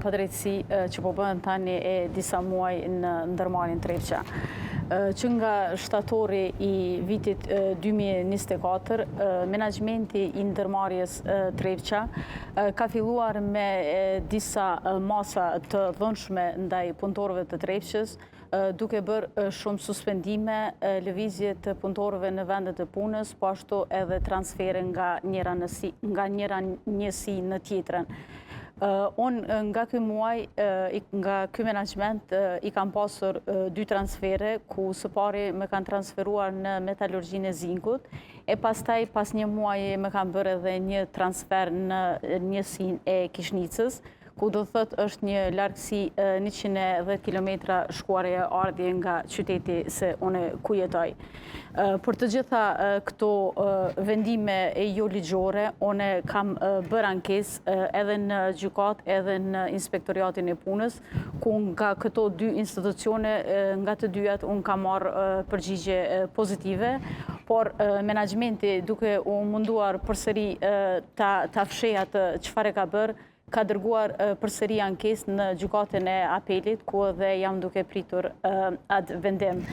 padrejtësi që po bëhen tani e disa muaj në ndërmarrjen Trepça. Që nga shtatori i vitit 2024, menaxhmenti i ndërmarrjes Trepça ka filluar me disa masa të dhënshme ndaj punëtorëve të Trepçës, duke bërë shumë suspendime, lëvizje të punëtorëve në vendet e punës, po ashtu edhe transfere nga njëra njësi në tjetrën. Unë nga ky muaj, nga ky menaxhment, i kam pasur 2 transfere, ku së pari më kanë transferuar në metalurgjinë e zinkut, e pastaj pas një muaji më kanë bërë edhe një transfer në njësinë e Kishnicës, ku do thot është një largësi 110 km shkuarje ardhje nga qyteti se unë ku jetoj. Për të gjitha këto vendime e jo ligjore, unë kam bërë ankesë edhe në gjykat, edhe në inspektoriatin e punës, ku nga këto 2 institucione, nga të dyjat, unë kam marrë përgjigje pozitive, por menaxhmenti duke u munduar përsëri ta fshehë atë çfarë ka bërë, ka dërguar përsëri ankesë në gjykatën e apelit, ku edhe jam duke pritur atë vendim.